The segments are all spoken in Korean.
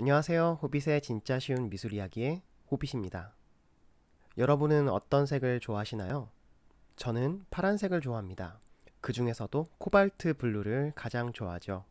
안녕하세요. 호빗의 진짜 쉬운 미술 이야기의 호빗입니다. 여러분은 어떤 색을 좋아하시나요? 저는 파란색을 좋아합니다. 그 중에서도 코발트 블루를 가장 좋아하죠.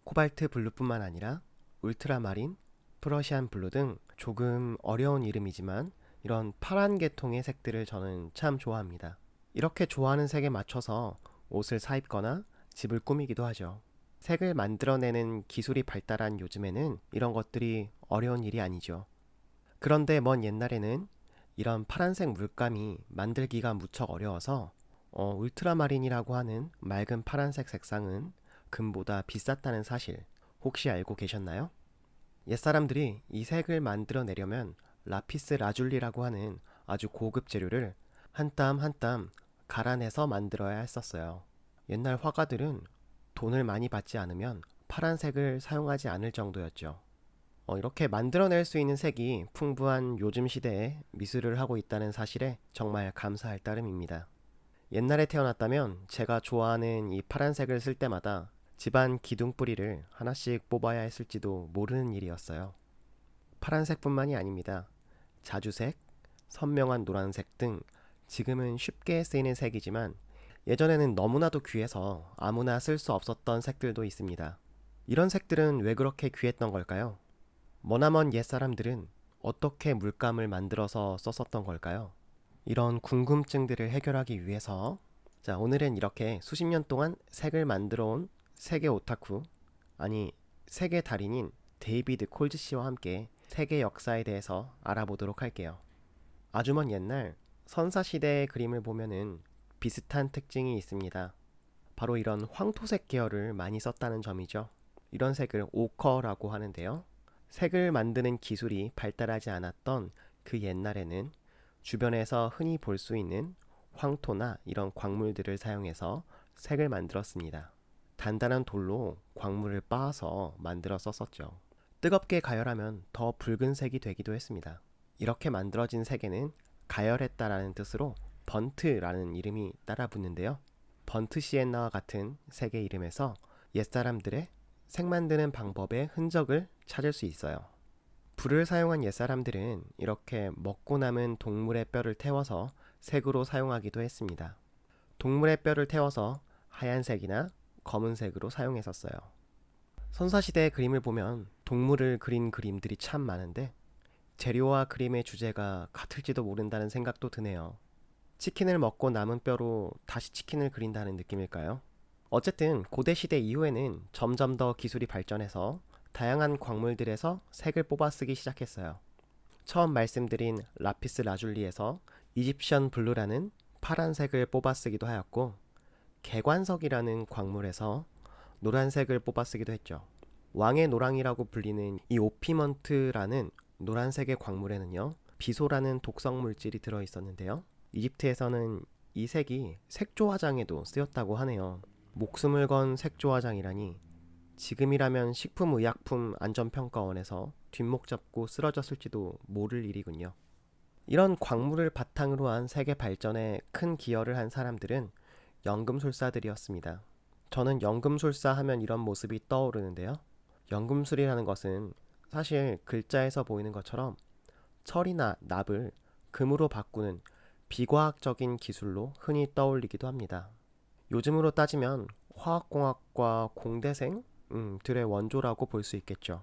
코발트 블루뿐만 아니라 울트라마린, 프러시안 블루 등 조금 어려운 이름이지만 이런 파란 계통의 색들을 저는 참 좋아합니다. 이렇게 좋아하는 색에 맞춰서 옷을 사입거나 집을 꾸미기도 하죠. 색을 만들어내는 기술이 발달한 요즘에는 이런 것들이 어려운 일이 아니죠. 그런데 먼 옛날에는 이런 파란색 물감이 만들기가 무척 어려워서 울트라마린이라고 하는 맑은 파란색 색상은 금보다 비쌌다는 사실 혹시 알고 계셨나요? 옛사람들이 이 색을 만들어내려면 라피스 라줄리라고 하는 아주 고급 재료를 한 땀 한 땀 갈아내서 만들어야 했었어요. 옛날 화가들은 돈을 많이 받지 않으면 파란색을 사용하지 않을 정도였죠. 이렇게 만들어낼 수 있는 색이 풍부한 요즘 시대에 미술을 하고 있다는 사실에 정말 감사할 따름입니다. 옛날에 태어났다면 제가 좋아하는 이 파란색을 쓸 때마다 집안 기둥뿌리를 하나씩 뽑아야 했을지도 모르는 일이었어요. 파란색뿐만이 아닙니다. 자주색, 선명한 노란색 등 지금은 쉽게 쓰이는 색이지만 예전에는 너무나도 귀해서 아무나 쓸 수 없었던 색들도 있습니다. 이런 색들은 왜 그렇게 귀했던 걸까요? 머나먼 옛사람들은 어떻게 물감을 만들어서 썼었던 걸까요? 이런 궁금증들을 해결하기 위해서 오늘은 이렇게 수십 년 동안 색을 만들어 온 세계 오타쿠, 아니 세계 달인인 데이비드 콜즈 씨와 함께 색의 역사에 대해서 알아보도록 할게요. 아주 먼 옛날 선사시대의 그림을 보면은 비슷한 특징이 있습니다. 바로 이런 황토색 계열을 많이 썼다는 점이죠. 이런 색을 오커라고 하는데요. 색을 만드는 기술이 발달하지 않았던 그 옛날에는 주변에서 흔히 볼 수 있는 황토나 이런 광물들을 사용해서 색을 만들었습니다. 단단한 돌로 광물을 빻아서 만들어 썼었죠. 뜨겁게 가열하면 더 붉은색이 되기도 했습니다. 이렇게 만들어진 색에는 가열했다라는 뜻으로 번트라는 이름이 따라 붙는데요. 번트 시엔나와 같은 색의 이름에서 옛사람들의 색 만드는 방법의 흔적을 찾을 수 있어요. 불을 사용한 옛사람들은 이렇게 먹고 남은 동물의 뼈를 태워서 색으로 사용하기도 했습니다. 동물의 뼈를 태워서 하얀색이나 검은색으로 사용했었어요. 선사시대의 그림을 보면 동물을 그린 그림들이 참 많은데 재료와 그림의 주제가 같을지도 모른다는 생각도 드네요. 치킨을 먹고 남은 뼈로 다시 치킨을 그린다는 느낌일까요? 어쨌든 고대 시대 이후에는 점점 더 기술이 발전해서 다양한 광물들에서 색을 뽑아 쓰기 시작했어요. 처음 말씀드린 라피스 라줄리에서 이집션 블루라는 파란색을 뽑아 쓰기도 하였고, 개관석이라는 광물에서 노란색을 뽑아 쓰기도 했죠. 왕의 노랑이라고 불리는 이 오피먼트라는 노란색의 광물에는요, 비소라는 독성 물질이 들어 있었는데요. 이집트에서는 이 색이 색조화장에도 쓰였다고 하네요. 목숨을 건 색조화장이라니, 지금이라면 식품의약품 안전평가원에서 뒷목 잡고 쓰러졌을지도 모를 일이군요. 이런 광물을 바탕으로 한 색의 발전에 큰 기여를 한 사람들은 연금술사들이었습니다. 저는 연금술사 하면 이런 모습이 떠오르는데요. 연금술이라는 것은 사실 글자에서 보이는 것처럼 철이나 납을 금으로 바꾸는 비과학적인 기술로 흔히 떠올리기도 합니다. 요즘으로 따지면 화학공학과 공대생 들의 원조라고 볼 수 있겠죠.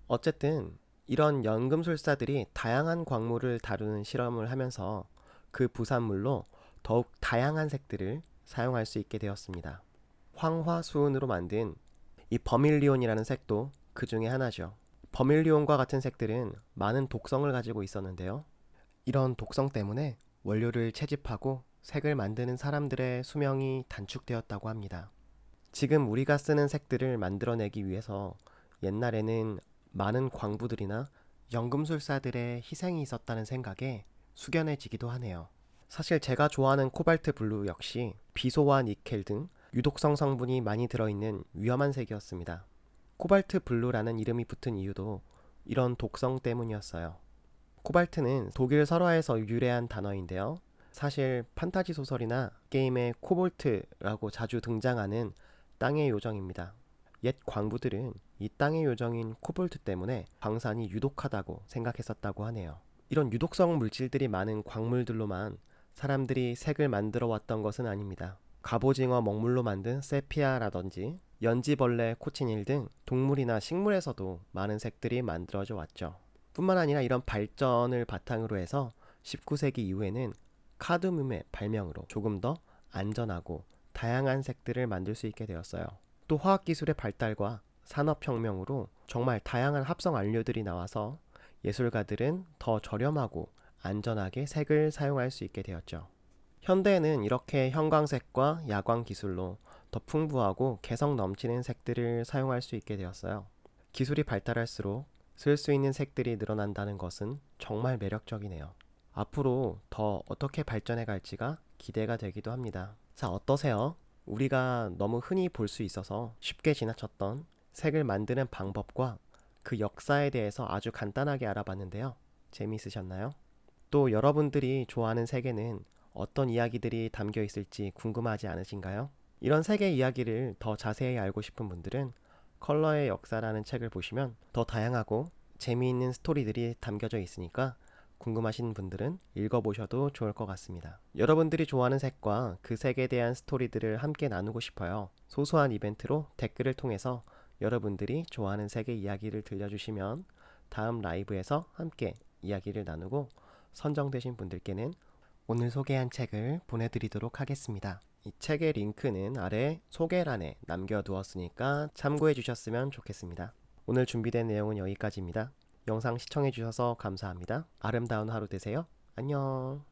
어쨌든 이런 연금술사들이 다양한 광물을 다루는 실험을 하면서 그 부산물로 더욱 다양한 색들을 사용할 수 있게 되었습니다. 황화수은으로 만든 이 버밀리온이라는 색도 그 중에 하나죠. 버밀리온과 같은 색들은 많은 독성을 가지고 있었는데요. 이런 독성 때문에 원료를 채집하고 색을 만드는 사람들의 수명이 단축되었다고 합니다. 지금 우리가 쓰는 색들을 만들어내기 위해서 옛날에는 많은 광부들이나 연금술사들의 희생이 있었다는 생각에 숙연해지기도 하네요. 사실 제가 좋아하는 코발트 블루 역시 비소와 니켈 등 유독성 성분이 많이 들어있는 위험한 색이었습니다. 코발트 블루라는 이름이 붙은 이유도 이런 독성 때문이었어요. 코발트는 독일 설화에서 유래한 단어인데요. 사실 판타지 소설이나 게임에 코볼트라고 자주 등장하는 땅의 요정입니다. 옛 광부들은 이 땅의 요정인 코볼트 때문에 광산이 유독하다고 생각했었다고 하네요. 이런 유독성 물질들이 많은 광물들로만 사람들이 색을 만들어 왔던 것은 아닙니다. 갑오징어 먹물로 만든 세피아라든지 연지벌레, 코치닐 등 동물이나 식물에서도 많은 색들이 만들어져 왔죠. 뿐만 아니라 이런 발전을 바탕으로 해서 19세기 이후에는 카드뮴의 발명으로 조금 더 안전하고 다양한 색들을 만들 수 있게 되었어요. 또 화학기술의 발달과 산업혁명으로 정말 다양한 합성 원료들이 나와서 예술가들은 더 저렴하고 안전하게 색을 사용할 수 있게 되었죠. 현대에는 이렇게 형광색과 야광 기술로 더 풍부하고 개성 넘치는 색들을 사용할 수 있게 되었어요. 기술이 발달할수록 쓸 수 있는 색들이 늘어난다는 것은 정말 매력적이네요. 앞으로 더 어떻게 발전해 갈지가 기대가 되기도 합니다. 자, 어떠세요? 우리가 너무 흔히 볼 수 있어서 쉽게 지나쳤던 색을 만드는 방법과 그 역사에 대해서 아주 간단하게 알아봤는데요. 재미있으셨나요? 또 여러분들이 좋아하는 색에는 어떤 이야기들이 담겨 있을지 궁금하지 않으신가요? 이런 색의 이야기를 더 자세히 알고 싶은 분들은 컬러의 역사라는 책을 보시면 더 다양하고 재미있는 스토리들이 담겨져 있으니까 궁금하신 분들은 읽어보셔도 좋을 것 같습니다. 여러분들이 좋아하는 색과 그 색에 대한 스토리들을 함께 나누고 싶어요. 소소한 이벤트로 댓글을 통해서 여러분들이 좋아하는 색의 이야기를 들려주시면 다음 라이브에서 함께 이야기를 나누고 선정되신 분들께는 오늘 소개한 책을 보내드리도록 하겠습니다. 이 책의 링크는 아래 소개란에 남겨두었으니까 참고해 주셨으면 좋겠습니다. 오늘 준비된 내용은 여기까지입니다. 영상 시청해 주셔서 감사합니다. 아름다운 하루 되세요. 안녕.